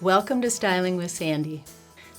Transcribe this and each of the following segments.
Welcome to Styling with Sandi.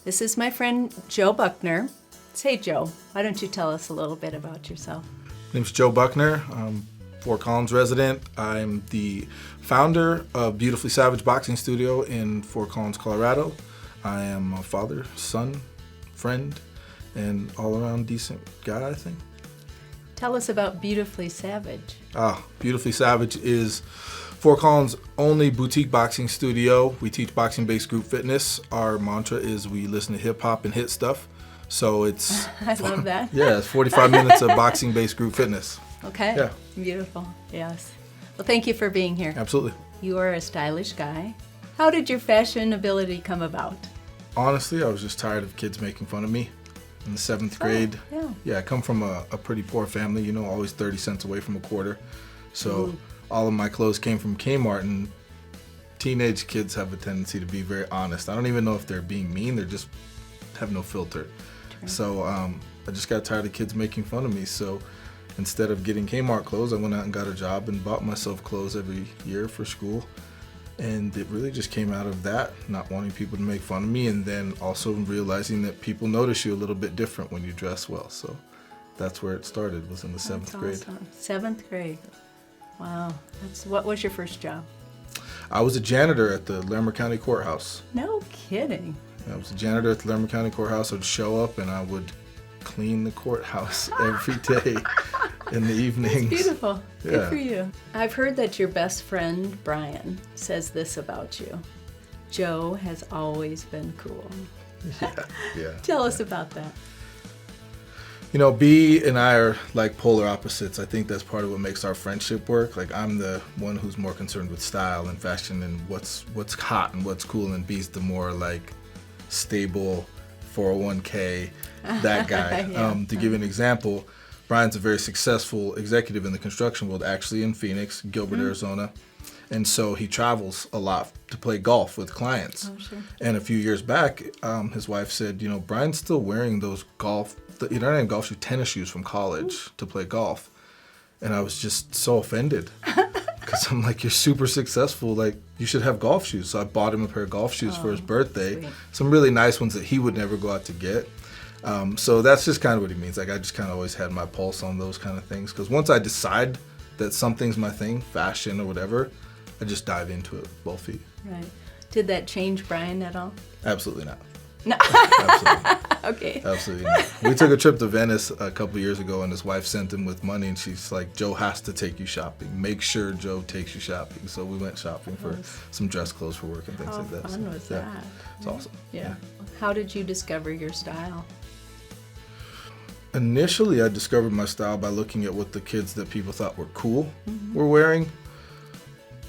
This is my friend Joe Buckner. Say, Joe, why don't you tell us a little bit about yourself? My name's Joe Buckner. I'm Fort Collins resident. I'm the founder of Beautifully Savage Boxing Studio in Fort Collins, Colorado. I am a father, son, friend, and all-around decent guy, I think. Tell us about Beautifully Savage. Beautifully Savage is Fort Collins' only boutique boxing studio. We teach boxing-based group fitness. Our mantra is we listen to hip-hop and hit stuff. So it's... I love that. Yeah, it's 45 minutes of boxing-based group fitness. Okay. Yeah. Beautiful. Yes. Well, thank you for being here. Absolutely. You are a stylish guy. How did your fashion ability come about? Honestly, I was just tired of kids making fun of me in the 7th grade. Yeah. I come from a pretty poor family, always 30 cents away from a quarter. So all of my clothes came from Kmart, and teenage kids have a tendency to be very honest. I don't even know if they're being mean, they just have no filter. True. So I just got tired of kids making fun of me. So instead of getting Kmart clothes, I went out and got a job and bought myself clothes every year for school. And it really just came out of that, not wanting people to make fun of me, and then also realizing that people notice you a little bit different when you dress well. So that's where it started, was in the 7th grade. Awesome. 7th grade. Wow. What was your first job? I was a janitor at the Larimer County Courthouse. No kidding. I was a janitor at the Larimer County Courthouse. I would show up and I would clean the courthouse every day in the evenings. That's beautiful. Yeah. Good for you. I've heard that your best friend, Brian, says this about you. Joe has always been cool. Yeah. Tell us about that. B and I are like polar opposites. I think that's part of what makes our friendship work. Like, I'm the one who's more concerned with style and fashion and what's hot and what's cool, and B's the more like stable 401k, that guy. Yeah. To give you an example, Brian's a very successful executive in the construction world, actually in Phoenix, Gilbert, Arizona. And so he travels a lot to play golf with clients. Oh, sure. And a few years back, his wife said, Brian's still wearing those tennis shoes from college to play golf. And I was just so offended because I'm like, you're super successful. Like, you should have golf shoes. So I bought him a pair of golf shoes for his birthday. Sweet. Some really nice ones that he would never go out to get. So that's just kind of what he means. Like, I just kind of always had my pulse on those kind of things. Because once I decide that something's my thing, fashion or whatever, I just dive into it with both feet. Right. Did that change Brian at all? Absolutely not. No. Absolutely not. Okay. Absolutely not. We took a trip to Venice a couple years ago, and his wife sent him with money, and she's like, Joe has to take you shopping. Make sure Joe takes you shopping. So we went shopping for some dress clothes for work and things like that. How fun was that? It's awesome. Yeah. How did you discover your style? Initially, I discovered my style by looking at what the kids that people thought were cool were wearing.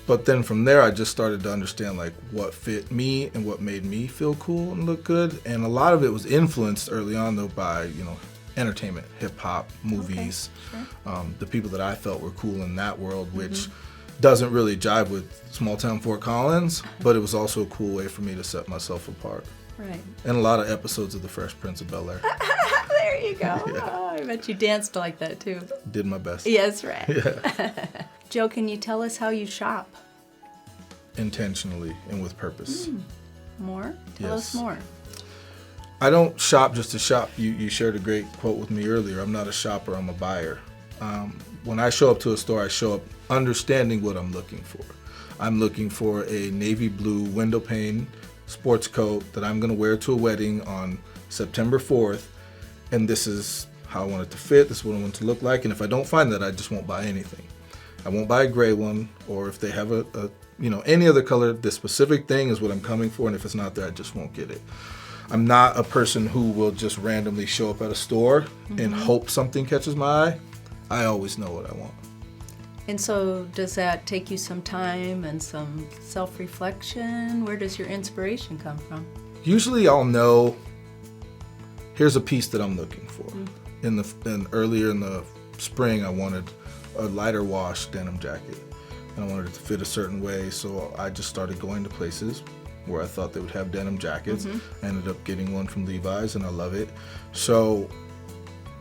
But then from there, I just started to understand like what fit me and what made me feel cool and look good. And a lot of it was influenced early on, though, by entertainment, hip hop, movies, the people that I felt were cool in that world, which doesn't really jive with small town Fort Collins, but it was also a cool way for me to set myself apart. Right. And a lot of episodes of The Fresh Prince of Bel-Air. There you go. Yeah. Oh, I bet you danced like that too. Did my best. Yes, right. Yeah. Joe, can you tell us how you shop? Intentionally and with purpose. More? Tell us Yes. more. I don't shop just to shop. You shared a great quote with me earlier. I'm not a shopper, I'm a buyer. When I show up to a store, I show up understanding what I'm looking for. I'm looking for a navy blue window pane sports coat that I'm going to wear to a wedding on September 4th. And this is how I want it to fit. This is what I want it to look like. And if I don't find that, I just won't buy anything. I won't buy a gray one, or if they have any other color, this specific thing is what I'm coming for. And if it's not there, I just won't get it. I'm not a person who will just randomly show up at a store and hope something catches my eye. I always know what I want. And so does that take you some time and some self-reflection? Where does your inspiration come from? Usually I'll know, here's a piece that I'm looking for. Earlier in the spring, I wanted a lighter wash denim jacket. And I wanted it to fit a certain way, so I just started going to places where I thought they would have denim jackets. I ended up getting one from Levi's, and I love it. So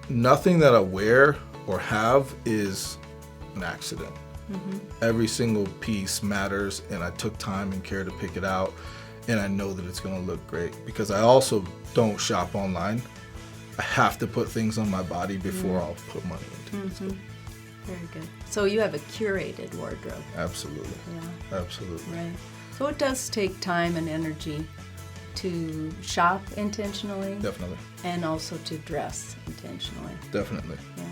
nothing that I wear or have is an accident. Every single piece matters, and I took time and care to pick it out. and I know that it's going to look great, because I also don't shop online. I have to put things on my body before I'll put money into it. So. Very good. So you have a curated wardrobe. Absolutely. Yeah. Absolutely. Right. So it does take time and energy to shop intentionally. Definitely. And also to dress intentionally. Definitely. Yeah.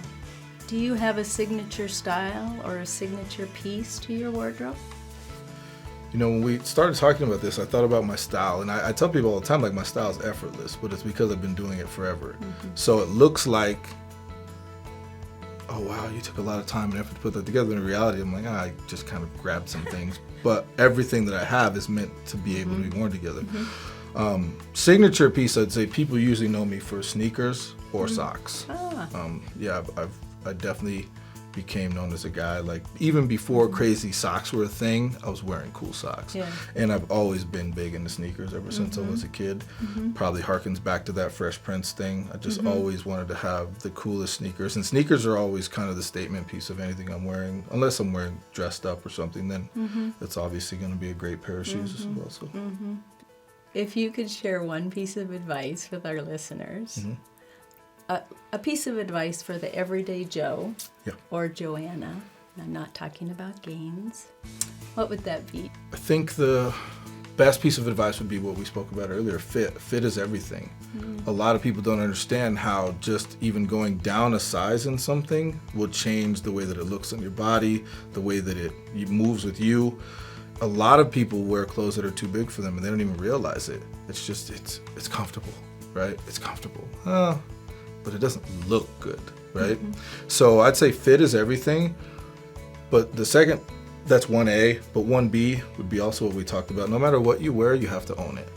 Do you have a signature style or a signature piece to your wardrobe? You know, when we started talking about this, I thought about my style, and I tell people all the time, like, my style is effortless, but it's because I've been doing it forever. So it looks like, oh wow, you took a lot of time and effort to put that together. In reality, I'm like, I just kind of grabbed some things, but everything that I have is meant to be able to be worn together. Signature piece, I'd say people usually know me for sneakers or socks. Yeah, I definitely became known as a guy, like, even before crazy socks were a thing, I was wearing cool socks. Yeah. And I've always been big into sneakers ever since I was a kid. Probably harkens back to that Fresh Prince thing. I just always wanted to have the coolest sneakers, and sneakers are always kind of the statement piece of anything I'm wearing. Unless I'm wearing dressed up or something, then it's obviously going to be a great pair of shoes as well. So. If you could share one piece of advice with our listeners, a piece of advice for the everyday Joe or Joanna, I'm not talking about gains, what would that be? I think the best piece of advice would be what we spoke about earlier, fit. Fit is everything. A lot of people don't understand how just even going down a size in something will change the way that it looks on your body, the way that it moves with you. A lot of people wear clothes that are too big for them and they don't even realize it. It's just, it's comfortable, right? It's comfortable. But it doesn't look good, right? So I'd say fit is everything. But the second, that's 1A, but 1B would be also what we talked about. No matter what you wear, you have to own it.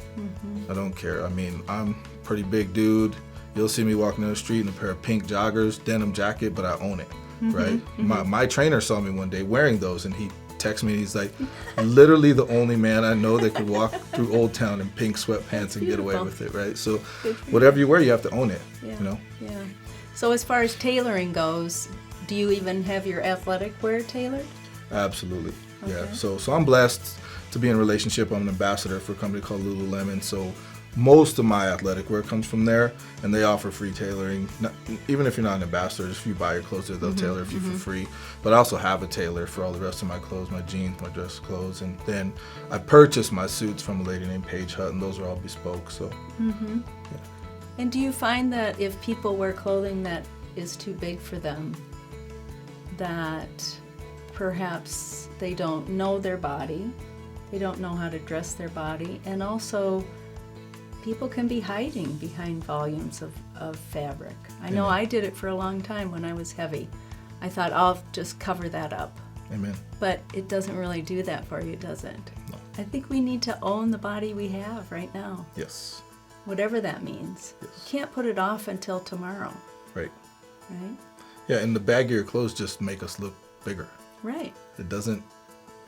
I don't care. I mean, I'm a pretty big dude. You'll see me walking down the street in a pair of pink joggers, denim jacket, but I own it, right? My trainer saw me one day wearing those, and he texted me, and he's like, literally the only man I know that could walk through Old Town in pink sweatpants and get away with it, right? So whatever you wear, you have to own it, you know? Yeah. So as far as tailoring goes, do you even have your athletic wear tailored? Absolutely, yeah. Okay. So I'm blessed to be in a relationship. I'm an ambassador for a company called Lululemon, so most of my athletic wear comes from there, and they offer free tailoring. Even if you're not an ambassador, if you buy your clothes there, they'll tailor for you for free. But I also have a tailor for all the rest of my clothes, my jeans, my dress clothes, and then I purchased my suits from a lady named Paige Hutton. Those are all bespoke. So. And do you find that if people wear clothing that is too big for them, that perhaps they don't know their body, they don't know how to dress their body, and also people can be hiding behind volumes of fabric. I know I did it for a long time when I was heavy. I thought, I'll just cover that up. Amen. But it doesn't really do that for you, does it? No. I think we need to own the body we have right now. Yes. Whatever that means. Yes. You can't put it off until tomorrow, Right. right? Yeah, and the baggier clothes just make us look bigger. Right. It doesn't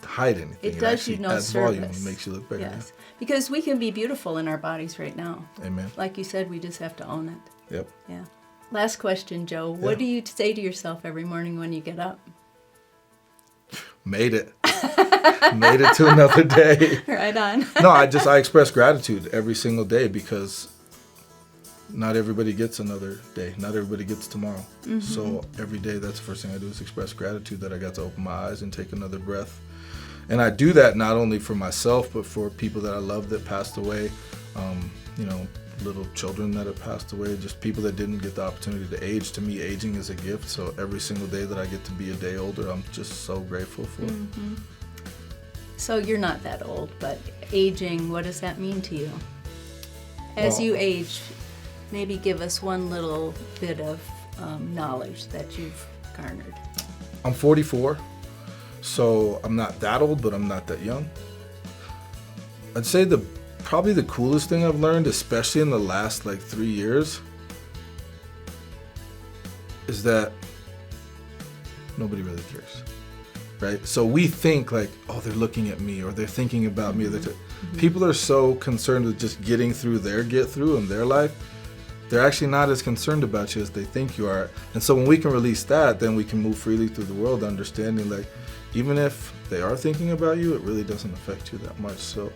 hide anything. It does you no adds volume service. and makes you look bigger. Yes. Because we can be beautiful in our bodies right now. Yeah. Amen. Like you said, we just have to own it. Yep. Yeah. Last question, Joe. What do you say to yourself every morning when you get up? Made it. Made it to another day. Right on. No, I express gratitude every single day, because not everybody gets another day. Not everybody gets tomorrow. So every day, that's the first thing I do, is express gratitude that I got to open my eyes and take another breath. And I do that not only for myself, but for people that I love that passed away, you know, little children that have passed away, just people that didn't get the opportunity to age. To me, aging is a gift. So every single day that I get to be a day older, I'm just so grateful for. So you're not that old, but aging, what does that mean to you? As you age, maybe give us one little bit of knowledge that you've garnered. I'm 44, so I'm not that old, but I'm not that young. I'd say probably the coolest thing I've learned, especially in the last 3 years, is that nobody really cares, right? So we think oh, they're looking at me, or they're thinking about me. People are so concerned with just getting through their get-through in their life. They're actually not as concerned about you as they think you are. And so when we can release that, then we can move freely through the world, understanding even if they are thinking about you, it really doesn't affect you that much. So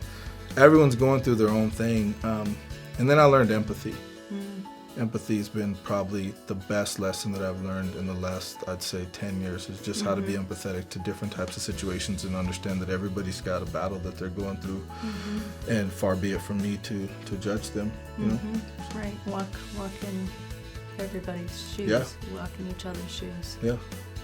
everyone's going through their own thing. And then I learned empathy. Empathy's been probably the best lesson that I've learned in the last, I'd say, 10 years, is just how to be empathetic to different types of situations and understand that everybody's got a battle that they're going through, and far be it from me to judge them, you know? Right, walk in everybody's shoes, Yeah. walk in each other's shoes. Yeah.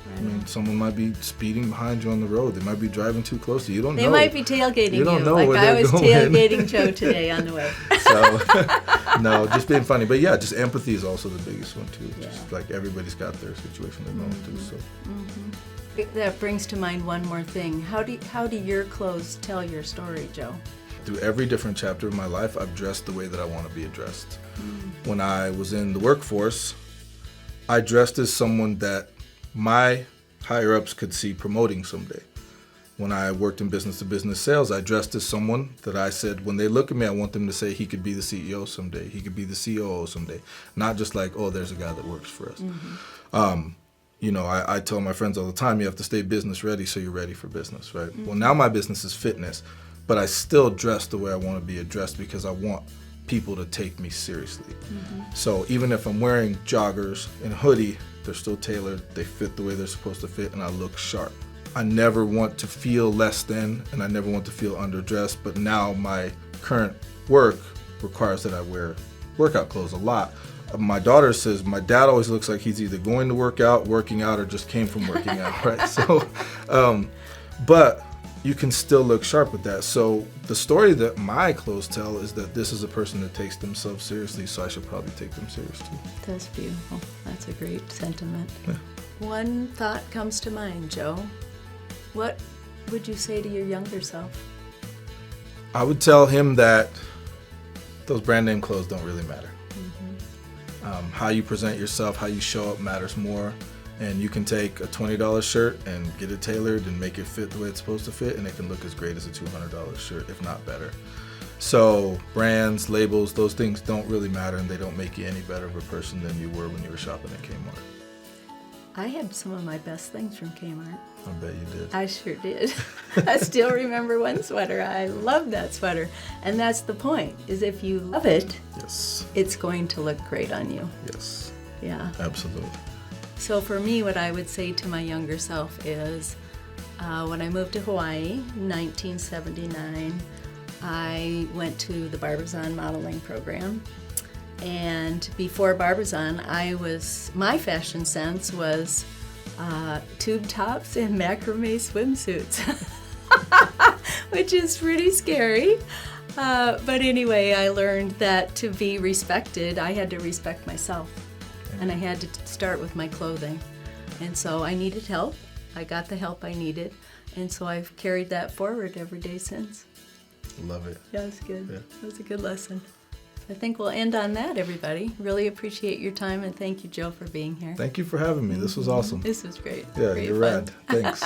Right I mean, on. someone might be speeding behind you on the road. They might be driving too close to you. You don't know. They might be tailgating You don't know like where I they're was going. tailgating Joe today on the way. So, no, just being funny. But yeah, just empathy is also the biggest one too. Yeah. Just like everybody's got their situation they're going through. So That brings to mind one more thing. How do your clothes tell your story, Joe? through every different chapter of my life, I've dressed the way that I want to be addressed. When I was in the workforce, I dressed as someone that my higher ups could see promoting someday. When I worked in business-to-business sales, I dressed as someone that I said, when they look at me, I want them to say he could be the CEO someday. He could be the COO someday. Not just like, oh, there's a guy that works for us. You know, I tell my friends all the time, you have to stay business ready so you're ready for business, right? Well, now my business is fitness, but I still dress the way I want to be addressed because I want people to take me seriously. So even if I'm wearing joggers and a hoodie, they're still tailored, they fit the way they're supposed to fit, and I look sharp. I never want to feel less than, and I never want to feel underdressed, but now my current work requires that I wear workout clothes a lot. My daughter says my dad always looks like he's either going to work out, working out, or just came from working out, right? So, but you can still look sharp with that. So the story that my clothes tell is that this is a person that takes themselves seriously, so I should probably take them serious too. That's beautiful. That's a great sentiment. Yeah. One thought comes to mind, Joe. What would you say to your younger self? I would tell him that those brand name clothes don't really matter. How you present yourself, how you show up matters more. And you can take a $20 shirt and get it tailored and make it fit the way it's supposed to fit, and it can look as great as a $200 shirt, if not better. So brands, labels, those things don't really matter, and they don't make you any better of a person than you were when you were shopping at Kmart. I had some of my best things from Kmart. I bet you did. I sure did. I still remember one sweater. I love that sweater. And that's the point, is if you love it, Yes. it's going to look great on you. Yes. Yeah. Absolutely. So for me, what I would say to my younger self is, when I moved to Hawaii in 1979, I went to the Barbizon modeling program. And before Barbizon, my fashion sense was tube tops and macrame swimsuits, which is pretty scary. But anyway, I learned that to be respected, I had to respect myself. And I had to start with my clothing. And so I needed help. I got the help I needed. And so I've carried that forward every day since. Love it. Yeah, it's good. Yeah. That was a good lesson. I think we'll end on that, everybody. Really appreciate your time, and thank you, Joe, for being here. Thank you for having me. This was awesome. This was great. Yeah, Great you're fun. rad. Thanks.